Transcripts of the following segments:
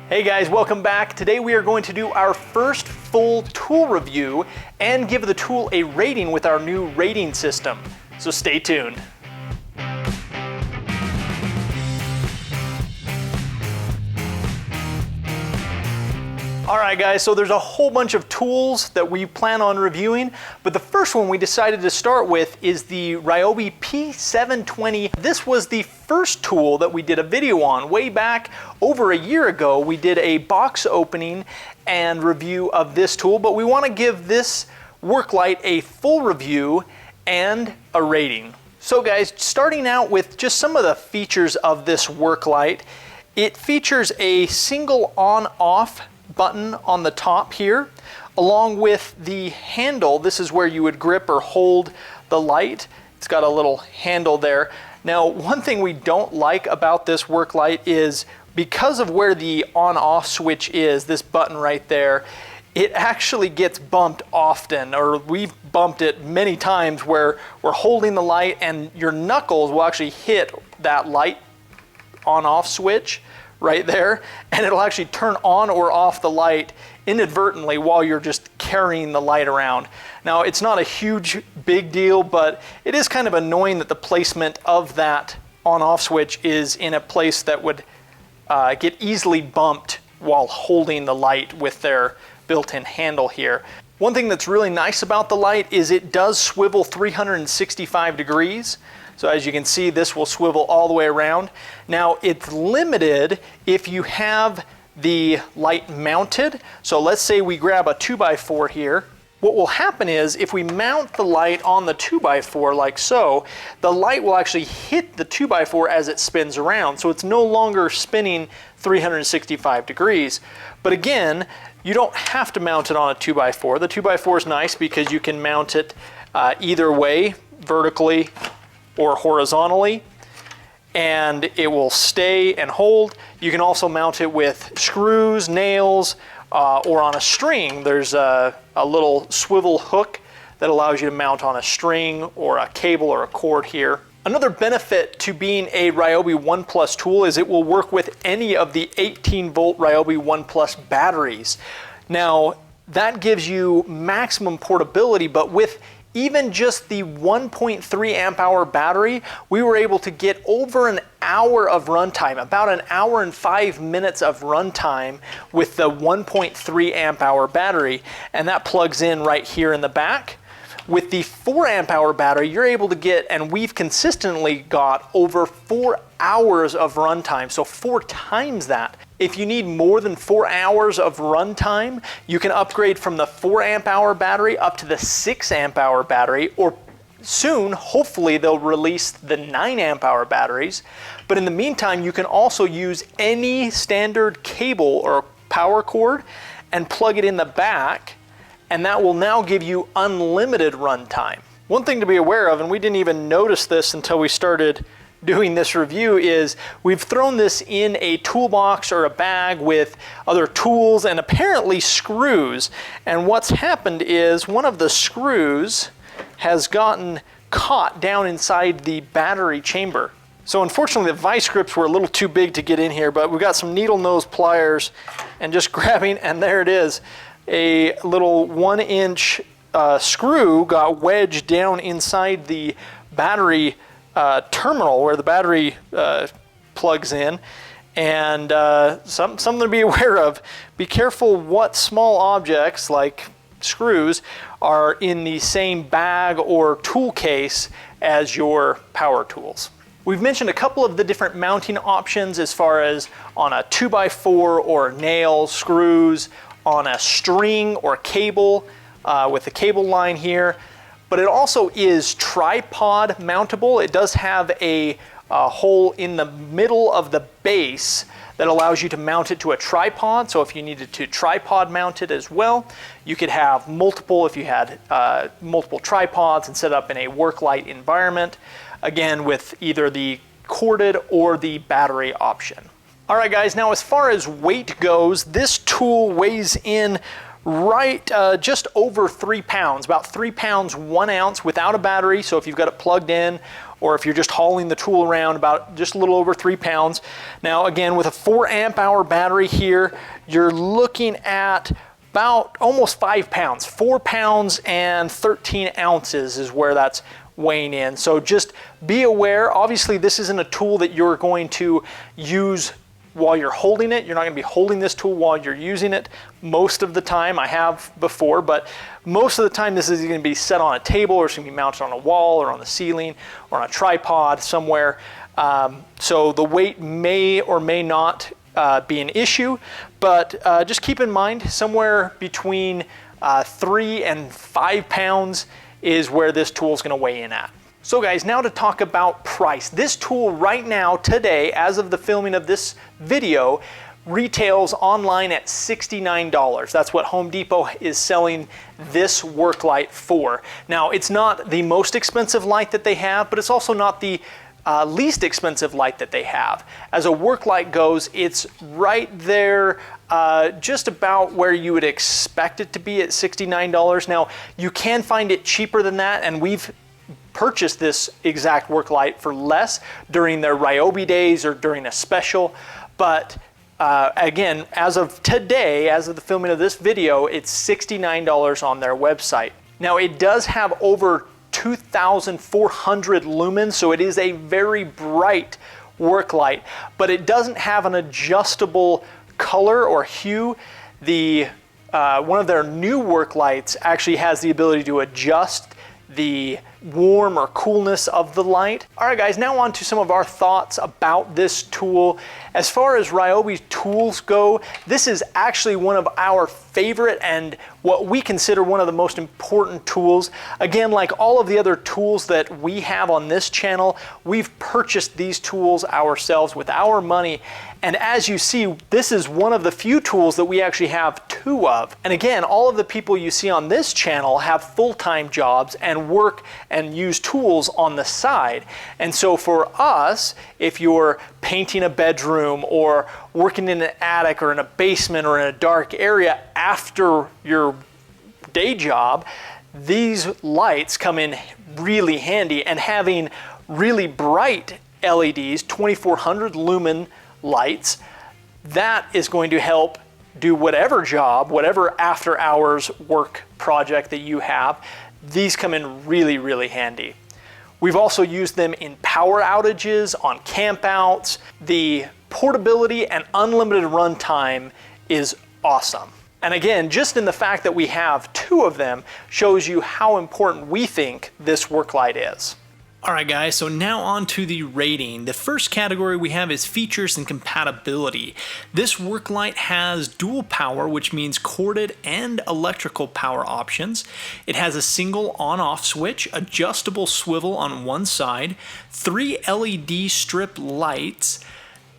Hey guys, welcome back. Today we are going to do our first full tool review and give the tool a rating with our new rating system. So stay tuned. Alright guys, so there's a whole bunch of tools that we plan on reviewing, but the first one we decided to start with is the Ryobi P720. This was the first tool that we did a video on way back over a year ago. We did a box opening and review of this tool, but we want to give this worklight a full review and a rating. So guys, starting out with just some of the features of this worklight, it features a single on-off button on the top here, along with the handle. This is where you would grip or hold the light. It's got a little handle there. Now, one thing we don't like about this worklight is because of where the on-off switch is, this button right there, it actually gets bumped often, or we've bumped it many times where we're holding the light and your knuckles will actually hit that light on-off switch right there, and it'll actually turn on or off the light inadvertently while you're just carrying the light around. Now, it's not a huge big deal, but it is kind of annoying that the placement of that on-off switch is in a place that would get easily bumped while holding the light with their built-in handle here. One thing that's really nice about the light is it does swivel 365 degrees. So as you can see, this will swivel all the way around. Now, it's limited if you have the light mounted. So let's say we grab a 2x4 here. What will happen is if we mount the light on the 2x4 like so, the light will actually hit the 2x4 as it spins around. So it's no longer spinning 365 degrees. But again, you don't have to mount it on a 2x4. The 2x4 is nice because you can mount it either way, vertically or horizontally, and it will stay and hold. You can also mount it with screws, nails, or on a string. There's a little swivel hook that allows you to mount on a string or a cable or a cord here. Another benefit to being a Ryobi One Plus tool is it will work with any of the 18-volt Ryobi One Plus batteries. Now, that gives you maximum portability, but with even just the 1.3 amp hour battery, we were able to get over an hour of runtime, about an hour and 5 minutes of runtime with the 1.3 amp hour battery, and that plugs in right here in the back. With the 4 amp hour battery, you're able to get, and we've consistently got, over 4 hours of runtime, so 4 times that. If you need more than 4 hours of runtime, you can upgrade from the 4 amp hour battery up to the 6 amp hour battery, or soon, hopefully, they'll release the 9 amp hour batteries. But in the meantime, you can also use any standard cable or power cord and plug it in the back, and that will now give you unlimited runtime. One thing to be aware of, and we didn't even notice this until we started doing this review, is we've thrown this in a toolbox or a bag with other tools and apparently screws. And what's happened is one of the screws has gotten caught down inside the battery chamber. So unfortunately the vice grips were a little too big to get in here, but we've got some needle nose pliers and just grabbing, and there it is. A little 1-inch screw got wedged down inside the battery terminal where the battery plugs in, and something to be aware of. Be careful what small objects like screws are in the same bag or tool case as your power tools. We've mentioned a couple of the different mounting options as far as on a 2x4 or nails, screws, on a string or cable with the cable line here. But it also is tripod mountable. It does have a hole in the middle of the base that allows you to mount it to a tripod. So if you needed to tripod mount it as well, you could have multiple, if you had multiple tripods and set up in a worklight environment, again with either the corded or the battery option. All right guys, now as far as weight goes, this tool weighs in just over 3 pounds, about 3 pounds 1 ounce without a battery. So if you've got it plugged in or if you're just hauling the tool around, about just a little over 3 pounds. Now again, with a 4 amp hour battery here, you're looking at about almost 5 pounds. 4 pounds and 13 ounces is where that's weighing in. So just be aware. Obviously this isn't a tool that you're going to use while you're holding it. You're not going to be holding this tool while you're using it most of the time. I have before, but most of the time this is going to be set on a table, or it's going to be mounted on a wall or on the ceiling or on a tripod somewhere. So the weight may or may not be an issue, but just keep in mind somewhere between 3 and 5 pounds is where this tool is going to weigh in at. So guys, now to talk about price. This tool right now, today, as of the filming of this video, retails online at $69. That's what Home Depot is selling this work light for. Now, it's not the most expensive light that they have, but it's also not the least expensive light that they have. As a work light goes, it's right there, just about where you would expect it to be at $69. Now, you can find it cheaper than that, and we've purchased this exact work light for less during their Ryobi days or during a special. But again, as of today, as of the filming of this video, it's $69 on their website. Now, it does have over 2,400 lumens, so it is a very bright work light, but it doesn't have an adjustable color or hue. One of their new work lights actually has the ability to adjust the warm or coolness of the light. All right guys, now on to some of our thoughts about this tool. As far as Ryobi tools go, this is actually one of our favorite and what we consider one of the most important tools. Again, like all of the other tools that we have on this channel, we've purchased these tools ourselves with our money. And as you see, this is one of the few tools that we actually have 2 of. And again, all of the people you see on this channel have full-time jobs and work and use tools on the side. And so for us, if you're painting a bedroom or working in an attic or in a basement or in a dark area after your day job, these lights come in really handy. And having really bright LEDs, 2400 lumen lights, that is going to help do whatever job, whatever after hours work project that you have. These come in really, really handy. We've also used them in power outages, on campouts. The portability and unlimited runtime is awesome. And again, just in the fact that we have 2 of them shows you how important we think this work light is. Alright guys, so now on to the rating. The first category we have is features and compatibility. This work light has dual power, which means corded and electrical power options. It has a single on-off switch, adjustable swivel on one side, 3 LED strip lights.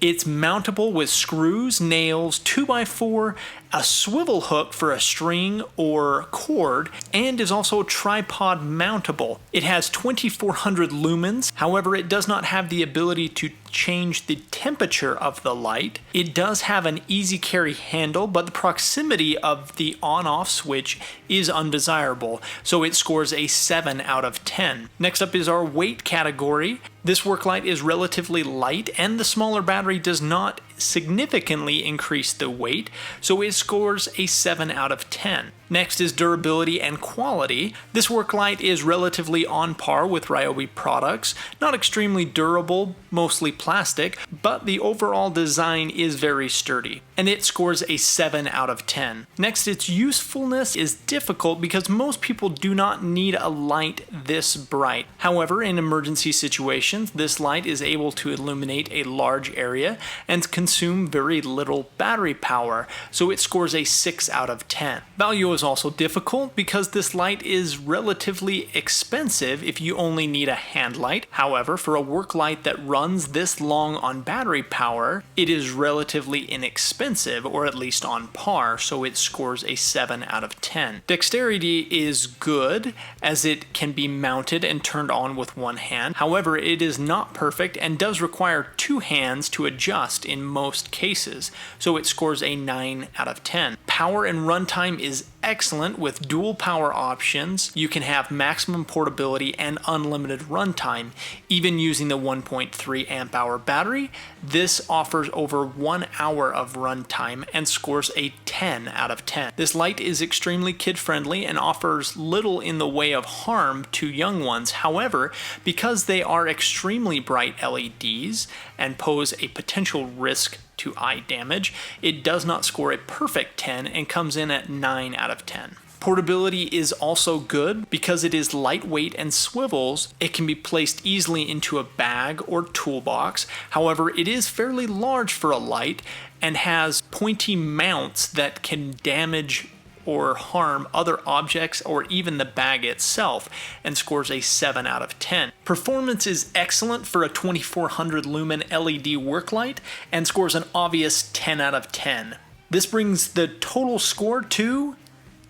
It's mountable with screws, nails, 2x4, a swivel hook for a string or cord, and is also tripod mountable. It has 2400 lumens, however it does not have the ability to change the temperature of the light. It does have an easy carry handle, but the proximity of the on-off switch is undesirable, so it scores a 7 out of 10. Next up is our weight category. This work light is relatively light, and the smaller battery does not significantly increase the weight, so it scores a 7 out of 10. Next is durability and quality. This work light is relatively on par with Ryobi products, not extremely durable, mostly plastic, but the overall design is very sturdy, and it scores a 7 out of 10. Next, its usefulness is difficult because most people do not need a light this bright. However, in emergency situations, this light is able to illuminate a large area and consume very little battery power, so it scores a 6 out of 10. Value is also difficult because this light is relatively expensive if you only need a hand light. However, for a work light that runs this long on battery power, it is relatively inexpensive, or at least on par, so it scores a 7 out of 10. Dexterity is good, as it can be mounted and turned on with one hand. However, it is not perfect and does require 2 hands to adjust in most cases, so it scores a 9 out of 10. Power and runtime is excellent with dual power options. You can have maximum portability and unlimited runtime, even using the 1.3 amp hour battery. This offers over 1 hour of runtime and scores a 10 out of 10. This light is extremely kid-friendly and offers little in the way of harm to young ones. However, because they are extremely bright LEDs and pose a potential risk to eye damage, it does not score a perfect 10 and comes in at 9 out of 10. Portability is also good because it is lightweight and swivels. It can be placed easily into a bag or toolbox. However, it is fairly large for a light and has pointy mounts that can damage or harm other objects or even the bag itself, and scores a 7 out of 10. Performance is excellent for a 2400 lumen LED work light and scores an obvious 10 out of 10. This brings the total score to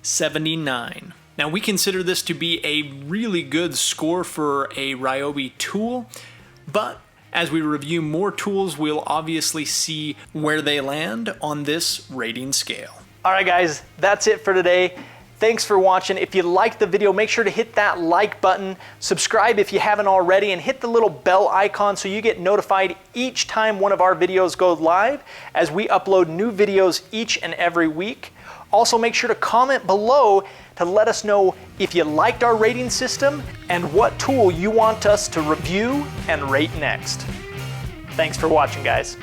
79. Now we consider this to be a really good score for a Ryobi tool, but as we review more tools, we'll obviously see where they land on this rating scale. All right, guys, that's it for today. Thanks for watching. If you liked the video, make sure to hit that like button, subscribe if you haven't already, and hit the little bell icon so you get notified each time one of our videos goes live, as we upload new videos each and every week. Also, make sure to comment below to let us know if you liked our rating system and what tool you want us to review and rate next. Thanks for watching, guys.